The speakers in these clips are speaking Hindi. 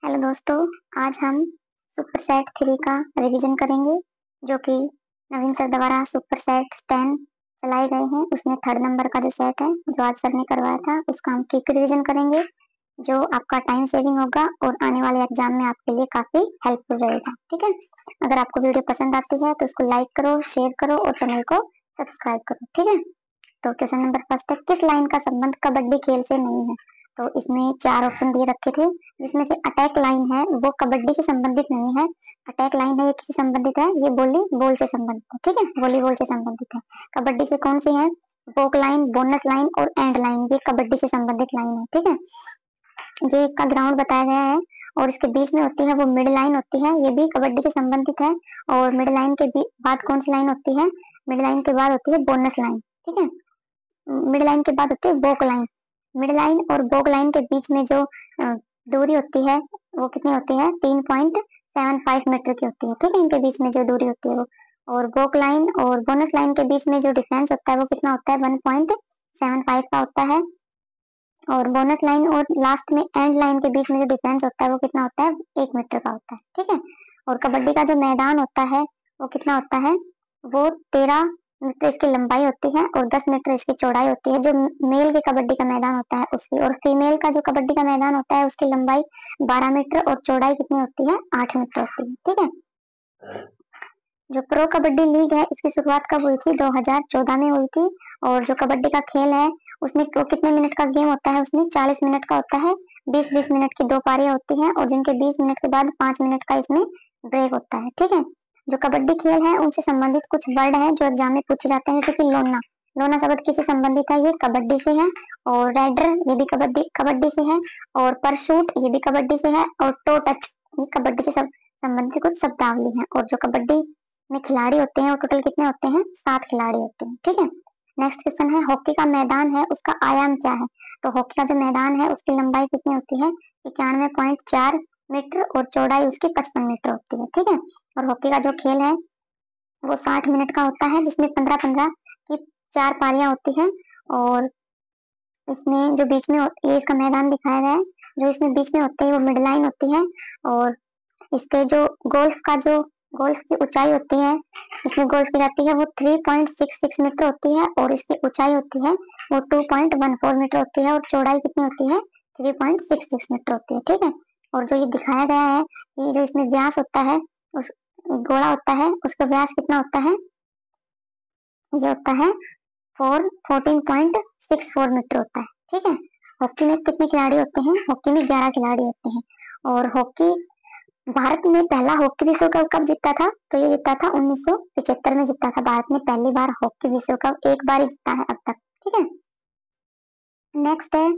हेलो दोस्तों, आज हम सुपर सेट 3 का रिवीजन करेंगे जो कि नवीन सर द्वारा सुपर सेट 10 चलाए गए हैं। उसमें थर्ड नंबर का जो सेट है जो आज सर ने करवाया था उसका हम क्विक रिवीजन करेंगे जो आपका टाइम सेविंग होगा और आने वाले एग्जाम में आपके लिए काफी हेल्पफुल रहेगा। ठीक है, अगर आपको वीडियो पसंद आती है तो उसको लाइक करो, शेयर करो और चैनल को सब्सक्राइब करो। ठीक है, तो क्वेश्चन नंबर फर्स्ट है, किस लाइन का संबंध कबड्डी खेल से नहीं है? तो इसमें 4 ऑप्शन दिए रखे थे जिसमें से अटैक लाइन है वो कबड्डी से संबंधित नहीं है। अटैक लाइन है ये किससे संबंधित है? ये वॉलीबॉल से संबंधित है। ठीक है, वॉलीबॉल से संबंधित है। कबड्डी से कौन सी है? वॉक लाइन, बोनस लाइन और एंड लाइन, ये कबड्डी से संबंधित लाइन है। ठीक है, ये इसका ग्राउंड बताया गया है और इसके बीच में होती है वो मिड लाइन होती है, ये भी कबड्डी से संबंधित है। और मिड लाइन के बाद कौन सी लाइन होती है? मिड लाइन के बाद होती है बोनस लाइन। ठीक है, मिड लाइन के बाद होती है वॉक लाइन। मिड लाइन और वॉक लाइन के बीच में जो दूरी होती है वो कितनी होती है? 3.75 मीटर की होती है। ठीक है, इनके बीच में जो दूरी होती है वो, और वॉक लाइन और बोनस लाइन के बीच में जो डिफरेंस होता है वो कितना होता है? 1.75 का होता है। और बोनस लाइन और लास्ट में एंड लाइन के बीच में जो डिफरेंस होता है वो कितना होता है? 1 मीटर का होता है। ठीक है, और कबड्डी का जो मैदान होता है वो कितना होता है? वो 13 मीटर इसकी लंबाई होती है और 10 मीटर इसकी चौड़ाई होती है, जो मेल के कबड्डी का मैदान होता है उसकी। और फीमेल का जो कबड्डी का मैदान होता है उसकी लंबाई 12 मीटर और चौड़ाई कितनी होती है? 8 मीटर होती है। ठीक है, जो प्रो कबड्डी लीग है इसकी शुरुआत कब हुई थी? 2014 में हुई थी। और जो कबड्डी का खेल है उसमें कितने मिनट का गेम होता है? उसमें 40 मिनट का होता है। 20-20 मिनट की 2 पारियां होती हैं और जिनके 20 मिनट के बाद 5 मिनट का इसमें ब्रेक होता है। ठीक है, जो कबड्डी खेल है उनसे संबंधित कुछ वर्ड है जो एग्जाम में पूछे जाते हैं, जैसे कि लोना। लोना शब्द किससे संबंधित है? ये कबड्डी से है। और राइडर ये भी कबड्डी कबड्डी से है। और परशूट ये भी कबड्डी से है। और टो टच ये कबड्डी से संबंधित कुछ शब्दावली है। और जो कबड्डी में खिलाड़ी होते हैं वो टोटल कितने होते हैं? 7 खिलाड़ी होते हैं। ठीक है, नेक्स्ट क्वेश्चन है, हॉकी का मैदान है उसका आयाम क्या है? तो हॉकी का जो मैदान है उसकी लंबाई कितनी होती है? 91.4 मीटर और चौड़ाई उसकी 55 मीटर होती है। ठीक है, और हॉकी का जो खेल है वो 60 मिनट का होता है जिसमें 15-15 की 4 पारियां होती है। और इसमें जो बीच में ये इसका मैदान दिखाया गया है, जो इसमें बीच में होती है वो मिड लाइन होती है। और इसके जो गोल्फ की ऊंचाई होती है, इसमें गोल्फ की जाती है वो 3.66 मीटर होती है और इसकी ऊंचाई होती है वो 2.14 मीटर होती है और चौड़ाई कितनी होती है? 3.66 मीटर होती है। ठीक है, और जो ये दिखाया गया है कि जो इसमें व्यास होता है, उस गोला होता है उसका व्यास कितना होता है? ये होता है 14.64 मीटर होता है। ठीक है, हॉकी में कितने खिलाड़ी होते हैं? हॉकी में 11 खिलाड़ी होते हैं। और हॉकी भारत ने पहला हॉकी विश्व कप कब जीता था? तो ये जीता था 1975 में जीता था। भारत ने पहली बार हॉकी विश्व कप एक बार ही जीता है अब तक। ठीक है, नेक्स्ट है,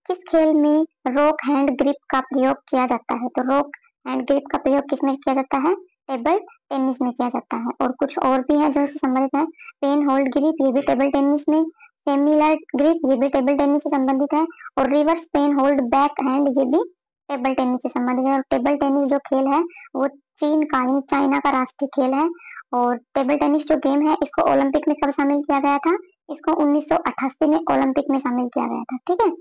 किस खेल में रॉक हैंड ग्रिप का प्रयोग किया जाता है? तो रॉक हैंड ग्रिप का प्रयोग किसमें किया जाता है? टेबल टेनिस में किया जाता है। और कुछ और भी है जो इससे संबंधित है, पेन होल्ड ग्रिप ये भी टेबल टेनिस में, सेमिलर ग्रिप ये भी टेबल टेनिस से संबंधित है। और reverse pen hold back hand ये भी टेबल टेनिस से संबंधित है। और टेबल टेनिस जो खेल है वो चीन का यानी चाइना का राष्ट्रीय खेल है। और टेबल टेनिस जो गेम है इसको ओलंपिक में कब शामिल किया गया था? इसको 1988 में ओलंपिक में शामिल किया गया था। ठीक है,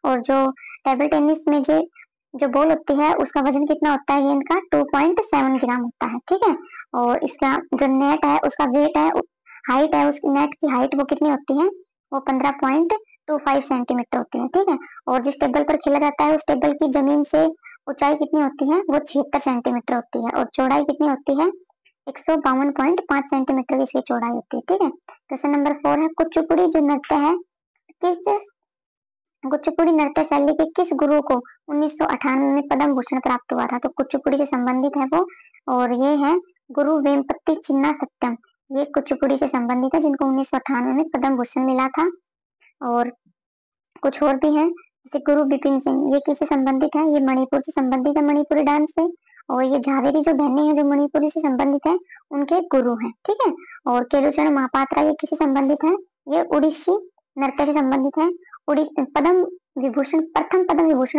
और जो टेबल टेनिस में जो बॉल होती है उसका वजन कितना होता है? गेंद का 2.7 ग्राम होता है। ठीक है, और इसका जो नेट है उसका वेट है, हाइट है उसकी नेट की हाइट वो कितनी होती है? वो 15.25 सेंटीमीटर होती है। ठीक है, और जिस टेबल पर खेला जाता है उस टेबल की जमीन से ऊंचाई कितनी होती है? वो 76 सेंटीमीटर होती है। और चौड़ाई कितनी होती है? 152.5 सेंटीमीटर इसकी चौड़ाई होती है। ठीक है, क्वेश्चन नंबर 4 है, कुचिपुड़ी जो नृत्य है कुचिपुड़ी नृत्य शैली के किस गुरु को 1998 में पद्म भूषण प्राप्त हुआ था? तो कुचिपुड़ी से संबंधित है वो, और ये है गुरु वेम्पति चिन्ना सत्यम। ये कुचिपुड़ी से संबंधित है जिनको 1998 में पद्म भूषण मिला था। और कुछ और भी हैं, जैसे गुरु बिपिन सिंह, ये किससे संबंधित है? ये मणिपुर से संबंधित है, मणिपुरी डांस से। और ये झावेरी जो बहनें हैं जो मणिपुरी से संबंधित है उनके गुरु हैं। ठीक है, और केलुचरण महापात्रा ये किससे संबंधित है? ये उड़ीसी नृत्य से संबंधित है। प्रथम पद्म विभूषण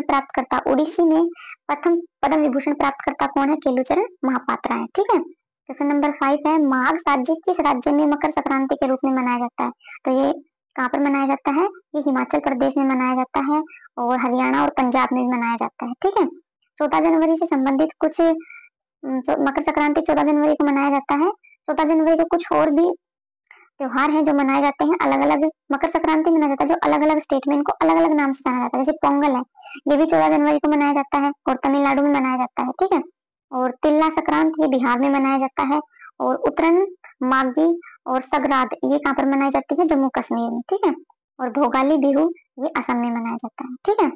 प्राप्त करता उड़ीसी में प्रथम पद्म विभूषण प्राप्त करता कौन है? केलुचरण महापात्रा है। ठीक है, क्वेश्चन नंबर 5 है, माघ साजी किस राज्य में मकर संक्रांति के रूप में मनाया जाता है? तो ये कहाँ पर मनाया जाता है? ये हिमाचल प्रदेश में मनाया जाता है और हरियाणा और पंजाब में भी मनाया जाता है। ठीक है, 14 जनवरी से संबंधित कुछ मकर संक्रांति 14 जनवरी को मनाया जाता है। 14 जनवरी को कुछ और भी त्योहार हैं जो मनाए जाते हैं अलग अलग। मकर संक्रांति मनाया जाता है जो अलग अलग स्टेट में इनको अलग अलग नाम से जाना जाता है। जैसे पोंगल है, ये भी 14 जनवरी को मनाया जाता है और तमिलनाडु में मनाया जाता है, ठीक है। और तिल्ला संक्रांत ये बिहार में मनाया जाता है। और उत्तरायण, माघी और सगराद ये कहाँ पर मनाई जाती है? जम्मू कश्मीर में, ठीक है। और भोगाली बिहू ये असम में मनाया जाता है, ठीक है।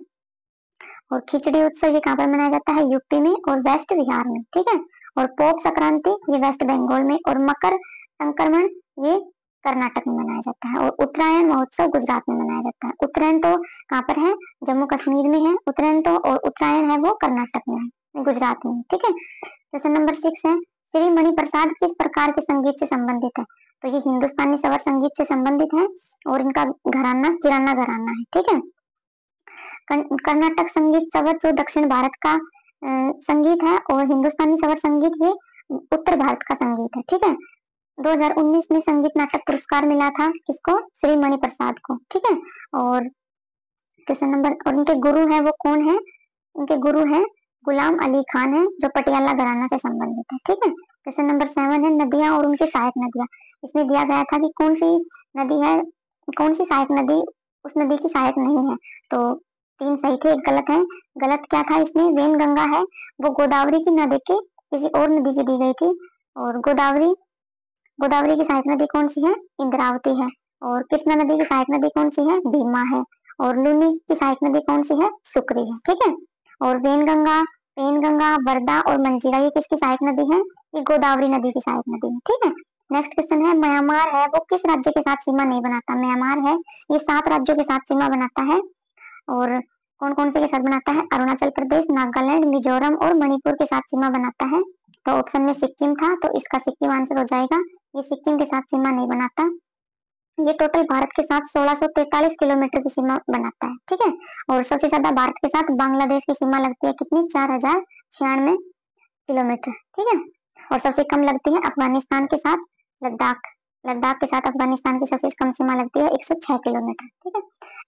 और खिचड़ी उत्सव ये कहाँ पर मनाया जाता है? यूपी में और वेस्ट बिहार में, ठीक है। और पोप संक्रांति ये वेस्ट बंगाल में, और मकर संक्रमण ये कर्नाटक में मनाया जाता है। और उत्तरायण महोत्सव गुजरात में मनाया जाता है। उत्तरायण तो कहाँ पर है? जम्मू कश्मीर में है उत्तरायण तो, और उत्तरायण है वो कर्नाटक में है, गुजरात में, ठीक है। क्वेश्चन नंबर 6 है, श्री मणि प्रसाद किस प्रकार के संगीत से संबंधित है? तो ये हिंदुस्तानी स्वर संगीत से संबंधित है और इनका घराना किराना घराना है, ठीक है। कर्नाटक संगीत स्वर जो दक्षिण भारत का संगीत है, और हिंदुस्तानी स्वर संगीत ये उत्तर भारत का संगीत है, ठीक है। 2019 में संगीत नाटक पुरस्कार मिला था किसको? श्री मणि प्रसाद को, ठीक है। और क्वेश्चन नंबर, और उनके गुरु है वो कौन है? उनके गुरु है गुलाम अली खान है जो पटियाला घराना से संबंधित है, ठीक है। क्वेश्चन नंबर 7 है, नदियां और उनकी सहायक नदियां। इसमें दिया गया था कि कौन सी नदी है, कौन सी सहायक नदी उस नदी की सहायक नहीं है। तो 3 सही थे, 1 गलत है। गलत क्या था इसमें? वेन गंगा है वो गोदावरी की नदी के किसी और नदी की दी गई थी। और गोदावरी की सहायक नदी कौन सी है? इंद्रावती है। और कृष्णा नदी की सहायक नदी कौन सी है? भीमा है। और लूनी की सहायक नदी कौन सी है? सुक्री है, ठीक है। और पेनगंगा, वर्धा और मंजीरा ये किसकी सहायक नदी है? ये गोदावरी नदी की सहायक नदी है, ठीक है। नेक्स्ट क्वेश्चन है, म्यांमार है वो किस राज्य के साथ सीमा नहीं बनाता? म्यांमार है ये 7 राज्यों के साथ सीमा बनाता है। और कौन कौन से के साथ बनाता है? अरुणाचल प्रदेश, नागालैंड, मिजोरम और मणिपुर के साथ सीमा बनाता है। तो ऑप्शन में सिक्किम था, तो इसका सिक्किम आंसर हो जाएगा। ये सिक्किम के साथ सीमा नहीं बनाता। ये टोटल भारत के साथ 1643 किलोमीटर की सीमा बनाता है, ठीक है। और सबसे ज्यादा भारत के साथ बांग्लादेश की सीमा लगती है कितनी? 4096 किलोमीटर, ठीक है। और सबसे कम लगती है अफगानिस्तान के साथ लद्दाख के साथ अफगानिस्तान की सबसे कम सीमा लगती है 106 किलोमीटर, ठीक है।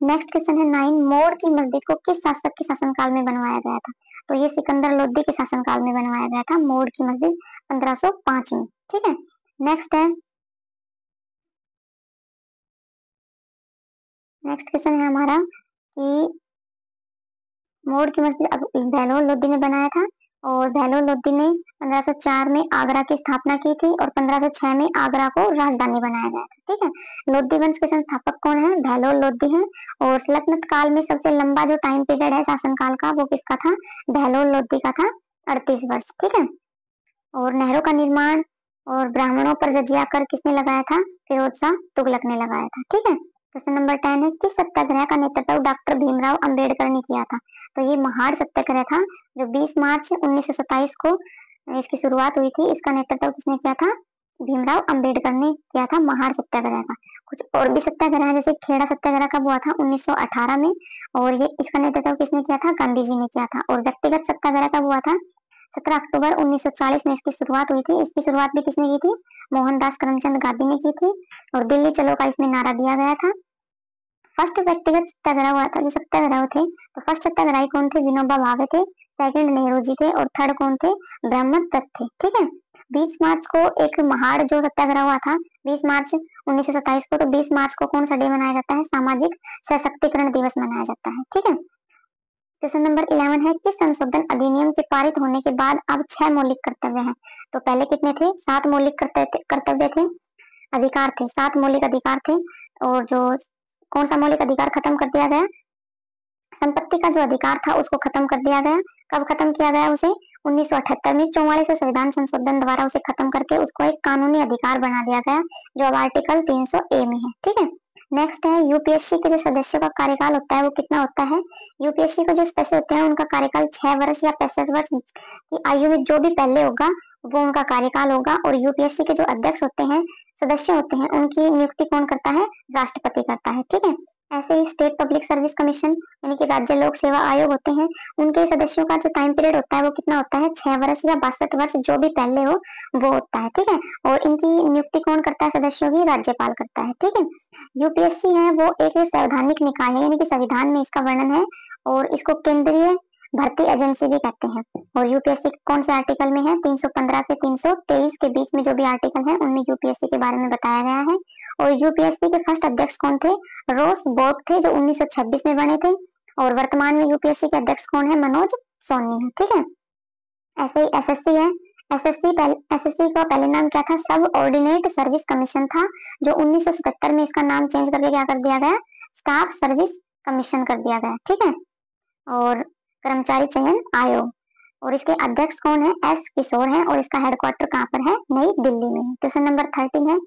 नेक्स्ट क्वेश्चन है, 9 मोड़ की मस्जिद को किस शासक के शासनकाल में बनवाया गया था? तो ये सिकंदर लोदी के शासनकाल में बनवाया गया था मोड़ की मस्जिद 1505 में, ठीक है। नेक्स्ट क्वेश्चन है हमारा कि मोड़ की मस्जिद बहलोल लोदी ने बनाया था। और बहलोल लोदी ने 1504 में आगरा की स्थापना की थी और 1506 में आगरा को राजधानी बनाया गया था, ठीक है। लोदी वंश के संस्थापक कौन है? बहलोल लोदी हैं। और सल्तनत काल में सबसे लंबा जो टाइम पीरियड है शासनकाल का वो किसका था? बहलोल लोदी का था, 38 वर्ष, ठीक है। और नहरों का निर्माण और ब्राह्मणों पर जजिया कर किसने लगाया था? फिरोज शाह तुगलक ने लगाया था, ठीक है। क्वेश्चन नंबर 10 है, किस सत्याग्रह का नेतृत्व डॉक्टर भीमराव अंबेडकर ने किया था? तो ये महाड़ सत्याग्रह था जो 20 मार्च 1927 को इसकी शुरुआत हुई थी। इसका नेतृत्व किसने किया था? भीमराव अंबेडकर ने किया था महाड़ सत्याग्रह का। कुछ और भी सत्याग्रह है, जैसे खेड़ा सत्याग्रह कब हुआ था? 1918 में। और ये इसका नेतृत्व किसने किया था? गांधी जी ने किया था। और व्यक्तिगत सत्याग्रह कब हुआ था? 17 अक्टूबर 1940 में इसकी शुरुआत हुई थी। इसकी शुरुआत भी किसने की थी? मोहनदास करमचंद गांधी ने की थी। और दिल्ली चलो का इसमें नारा दिया गया था। फर्स्ट व्यक्तिगत सत्याग्रह हुआ था, जो सत्याग्रह थे, तो फर्स्ट सत्याग्रही कौन थे? विनोबा भावे थे। सेकंड नेहरू जी थे। और थर्ड कौन थे? ब्रह्म दत्त थे, ठीक है। 20 मार्च को एक महाड़ जो सत्याग्रह हुआ था 20 मार्च 1927 को, तो 20 मार्च को कौन सा डे मनाया जाता है? सामाजिक सशक्तिकरण दिवस मनाया जाता है, ठीक है। क्वेश्चन नंबर 11 है, किस संशोधन अधिनियम के पारित होने के बाद अब 6 मौलिक कर्तव्य हैं? तो पहले कितने थे? 7 मौलिक कर्तव्य थे, अधिकार थे, 7 मौलिक अधिकार थे। और जो कौन सा मौलिक अधिकार खत्म कर दिया गया? संपत्ति का जो अधिकार था उसको खत्म कर दिया गया। कब खत्म किया गया उसे? 1978 में 44वें संविधान संशोधन द्वारा उसे खत्म करके उसको एक कानूनी अधिकार बना दिया गया, जो अब आर्टिकल 300A में है, ठीक है। नेक्स्ट है, यूपीएससी के जो सदस्यों का कार्यकाल होता है वो कितना होता है? यूपीएससी के जो सदस्य होते हैं उनका कार्यकाल 6 वर्ष या 65 वर्ष की आयु में जो भी पहले होगा वो उनका कार्यकाल होगा। और यूपीएससी के जो अध्यक्ष होते हैं, सदस्य होते हैं, उनकी नियुक्ति कौन करता है? राष्ट्रपति करता है, ठीक है। ऐसे ही स्टेट पब्लिक सर्विस कमीशन यानी कि राज्य लोक सेवा आयोग होते हैं, उनके सदस्यों का जो टाइम पीरियड होता है वो कितना होता है? 6 वर्ष या 62 वर्ष जो भी पहले हो वो होता है, ठीक है। और इनकी नियुक्ति कौन करता है? सदस्यों की राज्यपाल करता है, ठीक है। यूपीएससी है वो एक संवैधानिक निकाय है, यानी कि संविधान में इसका वर्णन है। और इसको केंद्रीय भर्ती एजेंसी भी कहते हैं। और यूपीएससी कौन से आर्टिकल में है? 315 से 323 के बीच में जो भी आर्टिकल है उनमें यूपीएससी के बारे में बताया गया है। और यूपीएससी के फर्स्ट अध्यक्ष कौन थे? रोस बोर्ड थे, जो 1926 में बने थे। और वर्तमान में यूपीएससी के अध्यक्ष कौन है? मनोज सोनी है। ठीक है। ऐसे ही एसएससी है। एसएससी का पहले नाम क्या था? सब ऑर्डिनेट सर्विस कमीशन था, जो 1977 में इसका नाम चेंज करके क्या कर दिया गया? स्टाफ सर्विस कमीशन कर दिया गया। ठीक है। और कर्मचारी चयन आयोग, और इसके अध्यक्ष कौन है? एस किशोर है। और इसका हेडक्वार्टर कहाँ पर है? नई दिल्ली में। क्वेश्चन नंबर 13 है,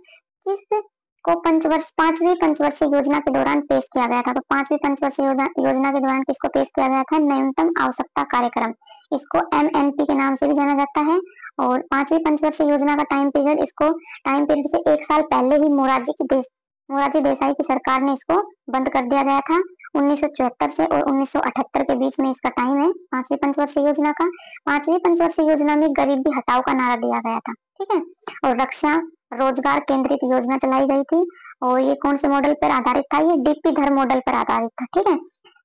किस को पांचवी पंचवर्षीय योजना के दौरान पेश किया गया था? तो पांचवी पंचवर्षीय योजना के दौरान किसको पेश किया गया था? न्यूनतम आवश्यकता कार्यक्रम, इसको एमएनपी के नाम से भी जाना जाता है। और पांचवी पंचवर्षीय योजना का टाइम पीरियड, इसको टाइम पीरियड से 1 साल पहले ही मोरारजी देसाई की सरकार ने इसको बंद कर दिया गया था। 1974 से और 1978 के बीच में इसका टाइम है पांचवी पंचवर्षीय योजना का। पांचवी पंचवर्षीय योजना में गरीबी हटाओ का नारा दिया गया था। ठीक है। और रक्षा रोजगार केंद्रित योजना चलाई गई थी। और ये कौन से मॉडल पर आधारित था? ये डीपी धर मॉडल पर आधारित था। ठीक है।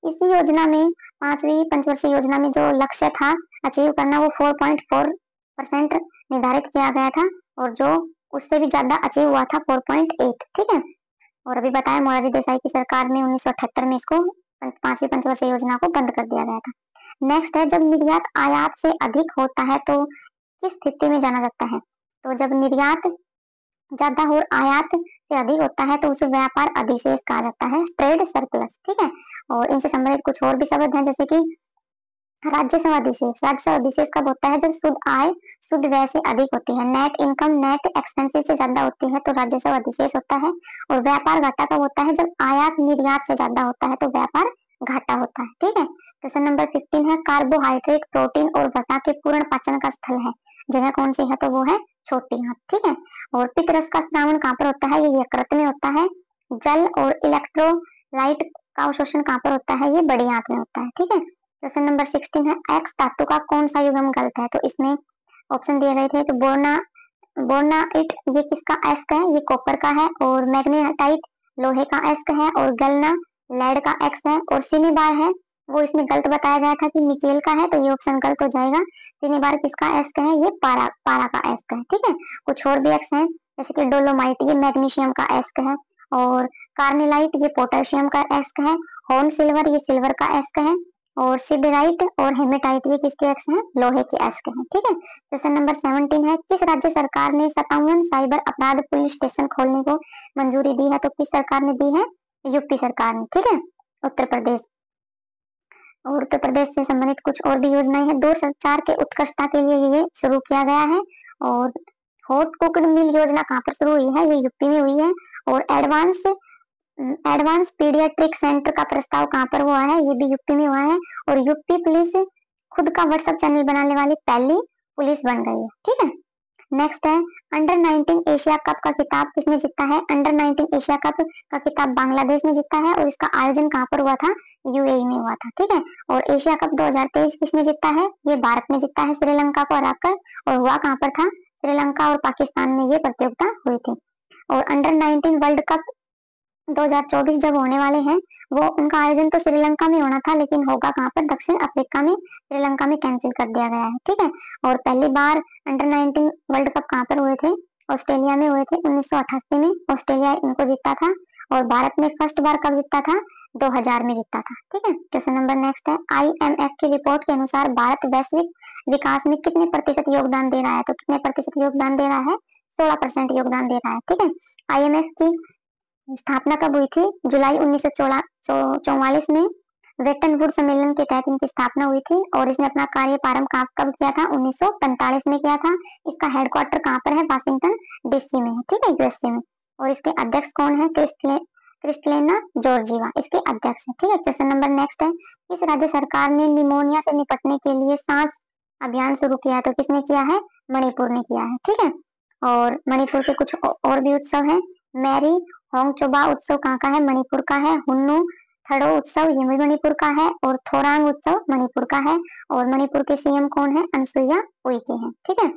इसी योजना में, पांचवी पंचवर्षीय योजना में जो लक्ष्य था अचीव करना, वो 4.4% निर्धारित किया गया था। और जो उससे भी ज्यादा अचीव हुआ था 4.8। ठीक है। और अभी बताया मोरारजी देसाई की सरकार ने 1978 में इसको पांचवी पंचवर्षीय योजना को बंद कर दिया गया था। नेक्स्ट है, जब निर्यात आयात से अधिक होता है तो किस स्थिति में जाना जाता है? तो जब निर्यात ज्यादा और आयात से अधिक होता है तो उसे व्यापार अधिशेष कहा जाता है, ट्रेड सरप्लस। ठीक है। और इनसे संबंधित कुछ और भी शब्द हैं, जैसे कि राजस्व अधिशेष। राजस्व अधिशेष कब होता है? जब शुद्ध आय शुद्ध व्यय से अधिक होती है, नेट इनकम नेट एक्सपेंसेस से ज्यादा होती है तो राजस्व अधिशेष होता है। और व्यापार घाटा कब होता है? जब आयात निर्यात से ज्यादा होता है तो व्यापार घाटा होता है। ठीक है। क्वेश्चन नंबर 15 है, कार्बोहाइड्रेट प्रोटीन और वसा के पूर्ण पाचन का स्थल है, जगह कौन सी है? तो वो है छोटी आंत। ठीक है। और पित्त रस का स्रावन कहाँ पर होता है? ये यकृत में होता है। जल और इलेक्ट्रोलाइट का अवशोषण कहाँ पर होता है? ये बड़ी आंत में होता है। ठीक है। क्वेश्चन नंबर 16 है, एक्स धातु का कौन सा युग्म गलत है? तो इसमें ऑप्शन दिए गए थे, तो बोर्नाइट ये किसका एस्क है? ये कॉपर का है। और मैग्नेटाइट लोहे का एस्क है। और गलना लेड का एक्स है। और सिनीबार है, वो इसमें गलत बताया गया था कि निकेल का है, तो ये ऑप्शन गलत हो जाएगा। सिनीबार किसका एस्क है? ये पारा का एस्क है। ठीक है। कुछ और भी एक्स है, जैसे कि डोलोमाइट ये मैग्नीशियम का एस्क है। और कार्नेलाइट ये पोटेशियम का एस्क है। हॉर्न सिल्वर ये सिल्वर का एस्क है। और सिडराइट और हेमेटाइट ये किसके एक्स हैं? लोहे के एक्स के हैं। ठीक है। क्वेश्चन नंबर 17 है, किस राज्य सरकार ने 57 साइबर अपराध पुलिस स्टेशन खोलने को मंजूरी दी है? तो किस सरकार ने दी है? यूपी सरकार ने। ठीक है। उत्तर प्रदेश। और उत्तर प्रदेश से संबंधित कुछ और भी योजनाएं हैं। दूर संचार के उत्कृष्टता के लिए ये शुरू किया गया है। और हॉट कुकड मिल योजना कहाँ पर शुरू हुई है? ये यूपी में हुई है। और एडवांस पीडियाट्रिक सेंटर का प्रस्ताव कहाँ पर हुआ है? ये भी यूपी में हुआ है। और यूपी पुलिस खुद का व्हाट्सएप चैनल बनाने वाली पहली पुलिस बन गई है। ठीक है। नेक्स्ट है, अंडर 19 एशिया कप का खिताब किसने जीता है? अंडर 19 एशिया कप का खिताब बांग्लादेश ने जीता है। और इसका आयोजन कहाँ पर हुआ था? यूएई में हुआ था। ठीक है। और एशिया कप 2023 किसने जीता है? ये भारत ने जीता है, श्रीलंका को हराकर। और हुआ कहाँ पर था? श्रीलंका और पाकिस्तान में ये प्रतियोगिता हुई थी। और अंडर 19 वर्ल्ड कप 2024 जब होने वाले हैं, वो उनका आयोजन तो श्रीलंका में होना था, लेकिन होगा कहाँ पर? दक्षिण अफ्रीका में। श्रीलंका में कैंसिल कर दिया गया है। ठीक है। और पहली बार अंडर 19 वर्ल्ड कप कहाँ पर हुए थे? ऑस्ट्रेलिया में हुए थे 1988 में। ऑस्ट्रेलिया इनको जीता था। और भारत ने फर्स्ट बार कब जीता था? 2000 में जीता था। ठीक है। क्वेश्चन नंबर नेक्स्ट है, IMF की रिपोर्ट के अनुसार भारत वैश्विक विकास में कितने प्रतिशत योगदान दे रहा है? तो कितने प्रतिशत योगदान दे रहा है? 16% योगदान दे रहा है। ठीक है। IMF की स्थापना कब हुई थी? जुलाई 1944 में वेटन वुड सम्मेलन के तहत इनकी स्थापना हुई थी। और इसने अपना कार्य प्रारंभ कब किया था? 1945 में किया था। इसका हेडक्वार्टर कहाँ पर है? वाशिंगटन DC में है। ठीक है, USA में। और इसके अध्यक्ष कौन है? क्रिस्टलिना जॉर्जिवा इसके अध्यक्ष है। ठीक है। क्वेश्चन नंबर नेक्स्ट है, किस राज्य सरकार ने निमोनिया से निपटने के लिए सांस अभियान शुरू किया? तो किसने किया है? मणिपुर ने किया है। ठीक है। और मणिपुर के कुछ और भी उत्सव है। मैरी होंगचोबा उत्सव कहाँ का है? मणिपुर का है। हुन्नू थड़ो उत्सव ये भी मणिपुर का है। और थोरांग उत्सव मणिपुर का है। और मणिपुर के CM कौन है? अनसुईया उइके हैं। ठीक है।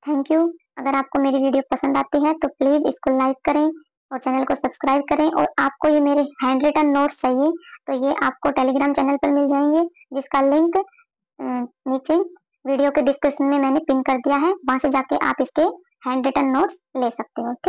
Thank you. अगर आपको मेरी वीडियो पसंद आती है तो प्लीज इसको लाइक करें, और चैनल को सब्सक्राइब करें। और आपको ये मेरे हैंड रिटन नोट्स चाहिए तो ये आपको टेलीग्राम चैनल पर मिल जाएंगे, जिसका लिंक नीचे वीडियो के डिस्क्रिप्शन में मैंने पिन कर दिया है। वहां से जाके आप इसके हैंड रिटन नोट्स ले सकते हो। ठीक।